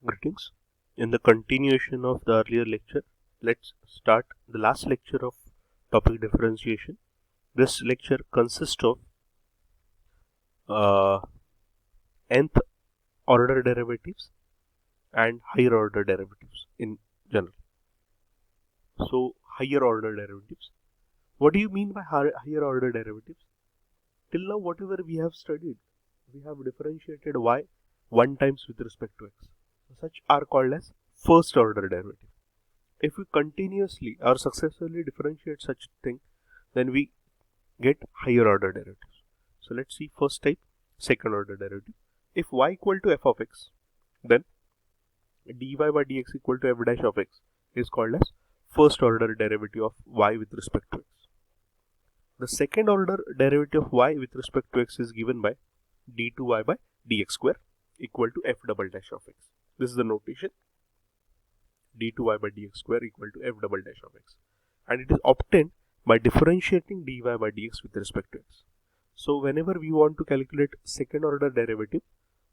Greetings. In the continuation of the earlier lecture, let's start the last lecture of topic differentiation. This lecture consists of uh, nth order derivatives and higher order derivatives in general. So, higher order derivatives. What do you mean by higher order derivatives? Till now, whatever we have studied, we have differentiated y 1 times with respect to x. Such are called as first order derivative. If we continuously or successfully differentiate such thing, then we get higher order derivatives. So let's see first type, second order derivative. If y equal to f of x, then dy by dx equal to f dash of x is called as first order derivative of y with respect to x. The second order derivative of y with respect to x is given by d2y by dx square equal to f double dash of x. This is the notation, d2y by dx square equal to f double dash of x, and it is obtained by differentiating dy by dx with respect to x. So whenever we want to calculate second order derivative,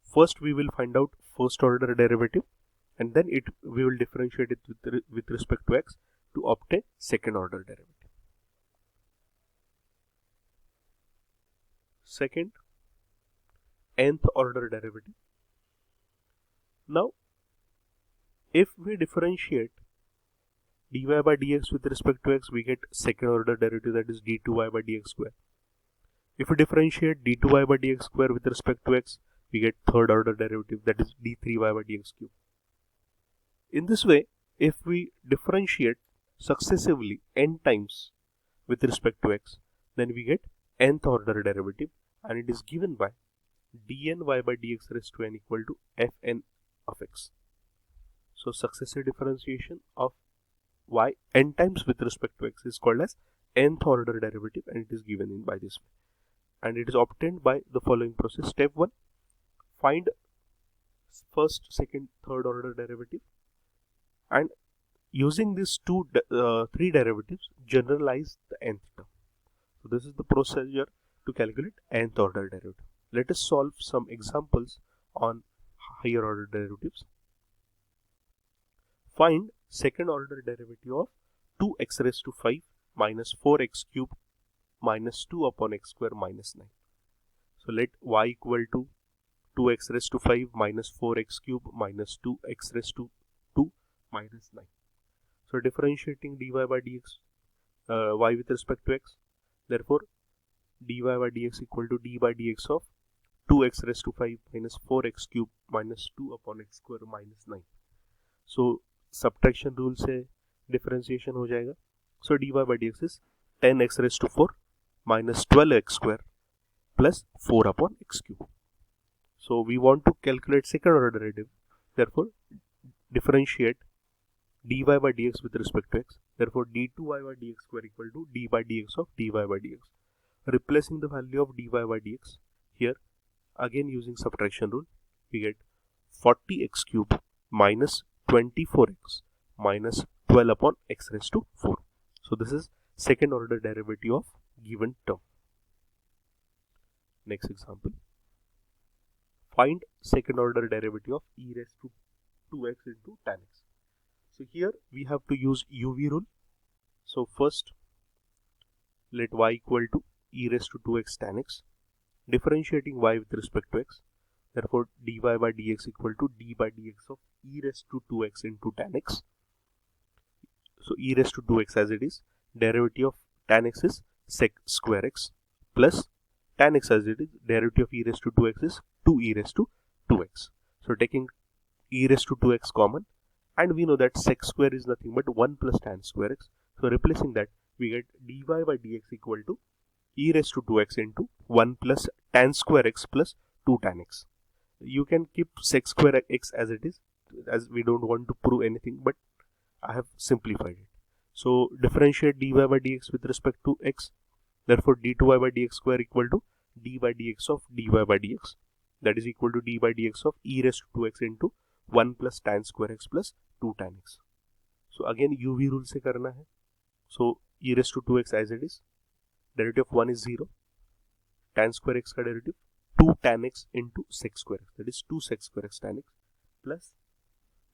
first we will find out first order derivative, and then we will differentiate it with respect to x to obtain second order derivative. Second, nth order derivative. Now if we differentiate dy by dx with respect to x, we get second order derivative, that is d2y by dx square. If we differentiate d2y by dx square with respect to x, we get third order derivative, that is d3y by dx cube. In this way, if we differentiate successively n times with respect to x, then we get nth order derivative, and it is given by dny by dx raised to n equal to fn of x. So successive differentiation of y n times with respect to x is called as nth order derivative, and it is given in by this way. And it is obtained by the following process. Step 1, find first, second, third order derivative, and using these three derivatives, generalize the nth term. So this is the procedure to calculate nth order derivative. Let us solve some examples on higher order derivatives. Find second order derivative of 2x raised to 5 minus 4x cube minus 2 upon x square minus 9. So let y equal to 2x raised to 5 minus 4x cube minus 2x raised to 2 minus 9. So differentiating dy by dx, y with respect to x, therefore dy by dx equal to d by dx of 2x raised to 5 minus 4x cube minus 2 upon x square minus 9. So subtraction rule से differentiation हो जाएगा. So dy by dx is 10x raised to 4 minus 12x square plus 4 upon x cube. So we want to calculate second order derivative, therefore differentiate dy by dx with respect to x, therefore d2y by dx square equal to d by dx of dy by dx. Replacing the value of dy by dx here, again using subtraction rule, we get 40x cube minus 24x minus 12 upon x raised to 4. So this is second order derivative of given term. Next example. Find second order derivative of e raised to 2x into tan x. So here we have to use UV rule. So first, let y equal to e raised to 2x tan x, differentiating y with respect to x. Therefore, dy by dx equal to d by dx of e raised to 2x into tan x. So e raised to 2x as it is, derivative of tan x is sec square x plus tan x as it is, derivative of e raised to 2x is 2 e raised to 2x. So taking e raised to 2x common, and we know that sec square is nothing but 1 plus tan square x. So replacing that, we get dy by dx equal to e raised to 2x into 1 plus tan square x plus 2 tan x. You can keep sec square x as it is, as we don't want to prove anything, but I have simplified it. So differentiate dy by dx with respect to x, therefore d2y by dx square equal to d by dx of dy by dx, that is equal to d by dx of e raised to 2x into 1 plus tan square x plus 2 tan x. So again UV rule से करना है. So e raised to 2x as it is, derivative of 1 is 0, tan square x का derivative 2 tan x into sec square x, that is 2 sec square x tan x plus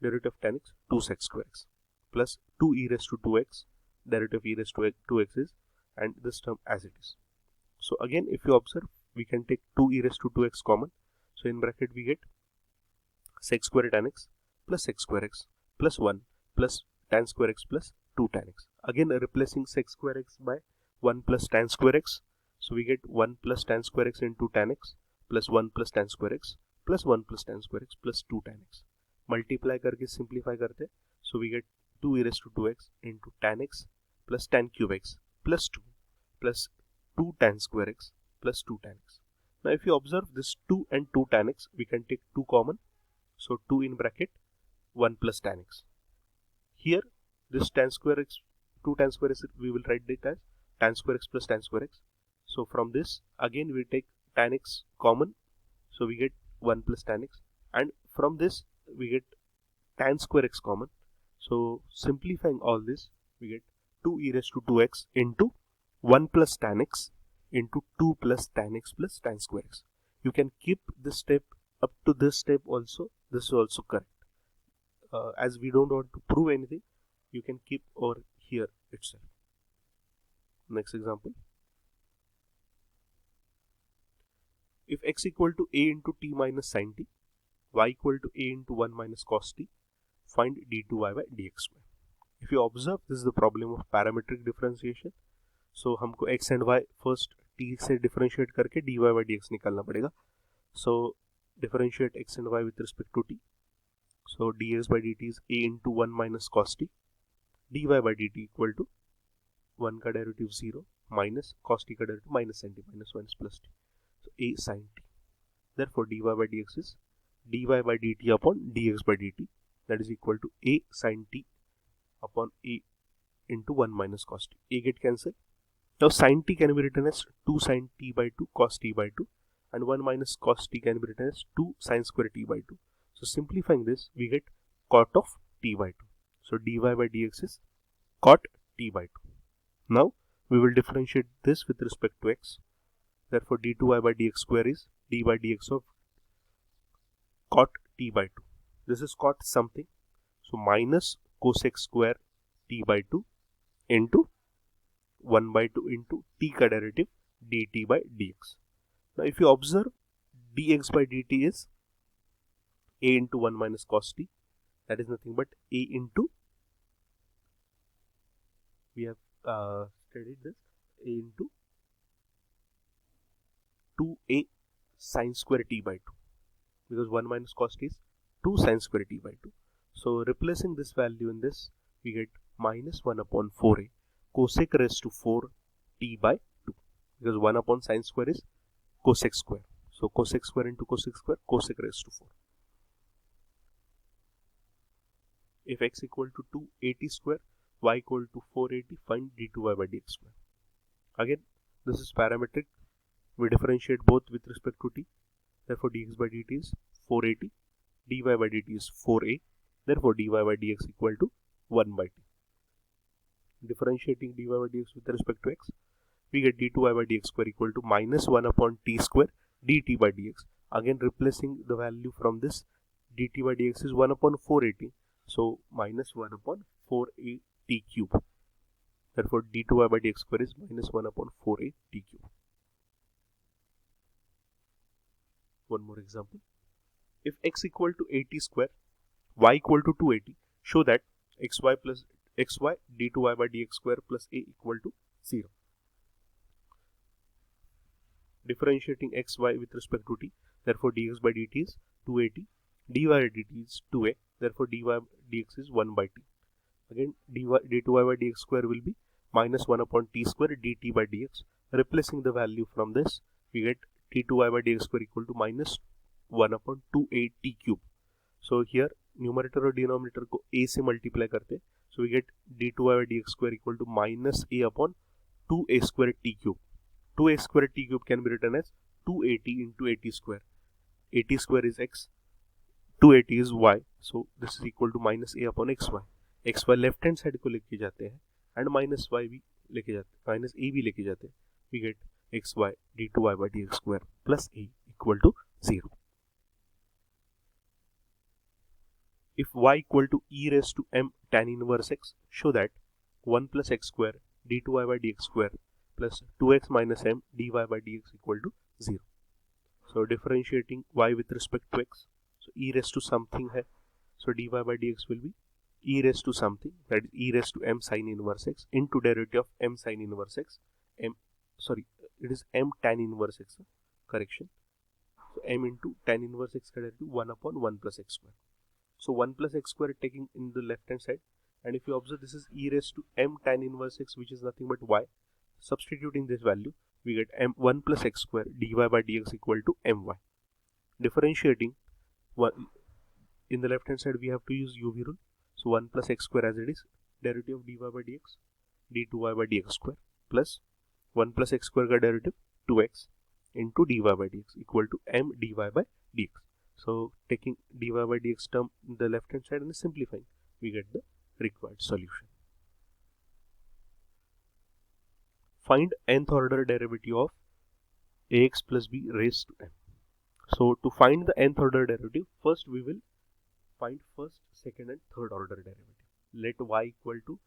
derivative of tan x 2 sec square x plus 2 e raised to 2x derivative of e raised to 2x is, and this term as it is. So again, if you observe, we can take 2 e raised to 2x common. So in bracket we get sec square tan x plus sec square x plus 1 plus tan square x plus 2 tan x. Again replacing sec square x by 1 plus tan square x. So we get 1 plus tan square x into tan x plus 1 plus tan square x plus 1 plus tan square x plus 2 tan x. Multiply करके simplify करते, so we get 2 e raised to 2x into tan x plus tan cube x plus 2 plus 2 tan square x plus 2 tan x. Now if you observe this 2 and 2 tan x, we can take 2 common. So 2 in bracket 1 plus tan x. Here this tan square x, 2 tan square x, we will write it as tan square x plus tan square x. So from this again we take tan x common. So we get 1 plus tan x, and from this we get tan square x common. So simplifying all this, we get 2 e raised to 2x into 1 plus tan x into 2 plus tan x plus tan square x. You can keep this step up to this step also. This is also correct. As we don't want to prove anything, you can keep over here itself. Next example. If x equal to a into t minus sin t, y equal to a into 1 minus cos t, find d2y by dx square. If you observe, this is the problem of parametric differentiation. So हमको x and y first t से differentiate करके dy by dx निकालना पड़ेगा. So differentiate x and y with respect to t. So dx by dt is a into 1 minus cos t. dy by dt equal to 1 का derivative 0 minus cos t का derivative minus sin t minus 1 is plus t. So a sin t. Therefore dy by dx is dy by dt upon dx by dt, that is equal to a sin t upon a into 1 minus cos t. A get cancelled. Now sin t can be written as 2 sin t by 2 cos t by 2, and 1 minus cos t can be written as 2 sin square t by 2. So simplifying this, we get cot of t by 2. So dy by dx is cot t by 2. Now we will differentiate this with respect to x. Therefore d2y by dx square is d by dx of cot t by 2. This is cot something. So minus cosec square t by 2 into 1 by 2 into t का derivative dt by dx. Now if you observe, dx by dt is a into 1 minus cos t, that is nothing but a into, we have studied this, a into 2a sin square t by 2, because 1 minus cos t is 2 sin square t by 2. So replacing this value in this, we get minus 1 upon 4a cosec raised to 4 t by 2, because 1 upon sin square is cosec square. So cosec square into cosec square, cosec raised to 4. If x equal to 280 square, y equal to 480, find d2y by dx square. Again, this is parametric. We differentiate both with respect to t. Therefore dx by dt is 480, dy by dt is 4a. Therefore dy by dx equal to 1 by t. Differentiating dy by dx with respect to x, we get d2y by dx square equal to minus 1 upon t square dt by dx. Again replacing the value from this, dt by dx is 1 upon 480. So minus 1 upon 4a t cube. Therefore d2y by dx square is minus 1 upon 4a t cube. One more example. If x equal to 80 square, y equal to 280, show that xy plus xy d2y by dx square plus a equal to 0. Differentiating xy with respect to t, therefore dx by dt is 280, dy by dt is 2a, therefore dy by dx is 1 by t. Again d2y by dx square will be minus 1 upon t square dt by dx. Replacing the value from this, we get t2y by dx square equal to minus 1 upon 2a t cube. So here numerator और denominator को a से multiply करते, so we get d2y by dx square equal to minus a upon 2a square t cube. 2a square t cube can be written as 280 into 80 square. 80 square is x, 280 is y, so this is equal to minus a upon xy. xy left hand side को लेके जाते हैं and minus y भी लेके जाते हैं, minus a भी लेके जाते हैं. We get xy d2y by dx square plus a equal to 0. if y equal to e raised to m tan inverse x, show that 1 plus x square d2y by dx square plus 2x minus m dy by dx equal to 0. So differentiating y with respect to x, so e raised to something hai, so dy by dx will be e raised to something, that is e raised to m sin inverse x into derivative of m sin inverse x, it is m tan inverse x, correction. So m into tan inverse x ka derivative 1 upon 1 plus x square. So 1 plus x square taking in the left hand side, and if you observe, this is e raised to m tan inverse x, which is nothing but y. Substituting this value, we get m1 plus x square dy by dx equal to my. Differentiating in the left hand side, we have to use UV rule. So 1 plus x square as it is, derivative of dy by dx, d2y by dx square plus 1 plus x square ka derivative 2x into dy by dx equal to m dy by dx. So taking dy by dx term in the left hand side and simplifying, we get the required solution. Find nth order derivative of ax plus b raised to n. So to find the nth order derivative, first we will find first, second and third order derivative. Let y equal to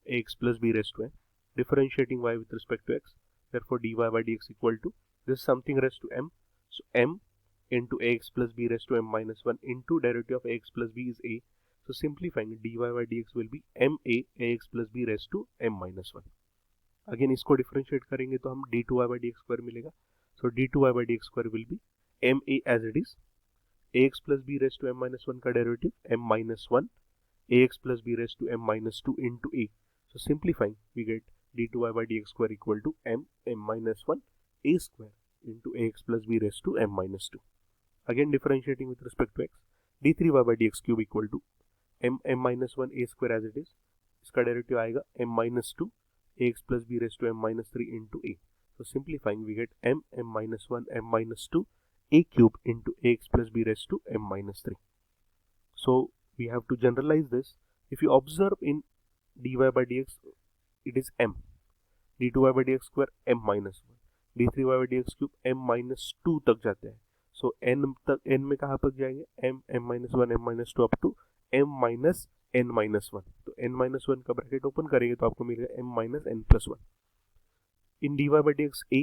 ax plus b raised to n, differentiating y with respect to x, therefore dy by dx equal to, this is something raised to m, so m into ax plus b raised to m minus 1 into derivative of ax plus b is a, so simplifying dy by dx will be ma ax plus b raised to m minus 1. Again इसको differentiate करेंगे तो हम d2y by dx square मिलेगा, so d2y by dx square will be ma as it is, ax plus b raised to m minus 1 का derivative m minus 1 ax plus b raised to m minus 2 into a, so simplifying we get d2y by dx square equal to m minus 1 a square into ax plus b raised to m minus 2. Again differentiating with respect to x, d3y by dx cube equal to m minus 1 a square as it is, इसका derivative आएगा m minus 2 ax plus b raised to m minus 3 into a, so simplifying we get m minus 1 m minus 2 a cube into ax plus b raised to m minus 3. So we have to generalize this. If you observe in dy by dx, it is m, d2y by dx square m minus 1, d3y by dx cube m minus 2 तक जाते हैं, so n में कहाँ तक जाएंगे, m minus 1 m minus 2 up to m minus n minus 1, तो n minus 1 का bracket open करेंगे तो आपको मिलेगा m minus n plus 1. In dy by dx a,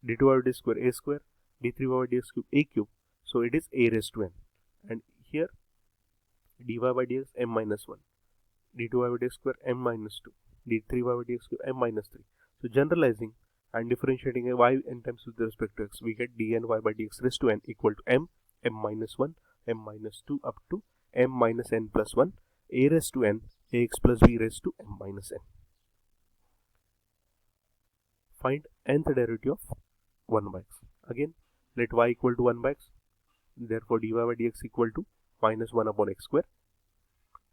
d2y by dx square a square, d3y by dx cube a cube, so it is a raised to n, and here dy by dx m minus 1, d2y by dx square m minus 2, d3y by dx cube m minus 3. So generalizing and differentiating a y n times with respect to x, we get dny by dx raised to n equal to m minus 1 m minus 2 up to m minus n plus 1 a raised to n ax plus b raised to m minus n. Find nth derivative of 1 by x. Again let y equal to 1 by x, therefore dy by dx equal to minus 1 upon x square.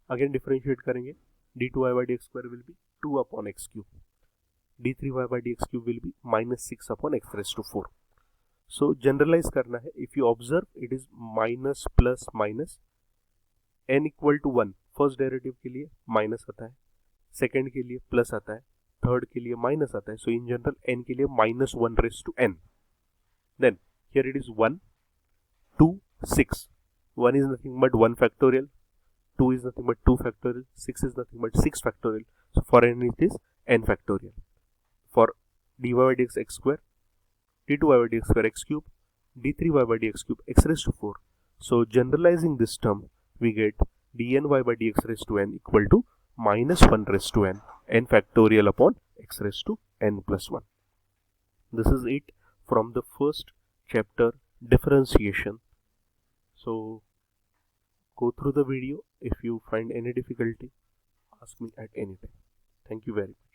Again differentiate करेंगे, d2y by dx square will be 2 upon x cube, d3y by dx cube will be minus 6 upon x raised to 4. So generalize करना है, if you observe it is minus plus minus, n equal to 1 first derivative के लिए minus आता है, second के लिए plus आता है, थर्ड के लिए माइनस आता है, सो इन जनरल n के लिए minus 1 raised to n. Then here it is 1, 2, 6. 1 is nothing but 1 factorial, 2 is nothing but 2 factorial, 6 is nothing but 6 factorial. So for n it is n factorial. For dy by dx x square, d2y by dx square x cube, d3y by dx cube x raised to 4. So generalizing this term, we get dny by dx raised to n equal to minus 1 raised to n factorial upon x raised to n plus 1. This is it from the first chapter, differentiation. So go through the video. If you find any difficulty, ask me at any time. Thank you very much.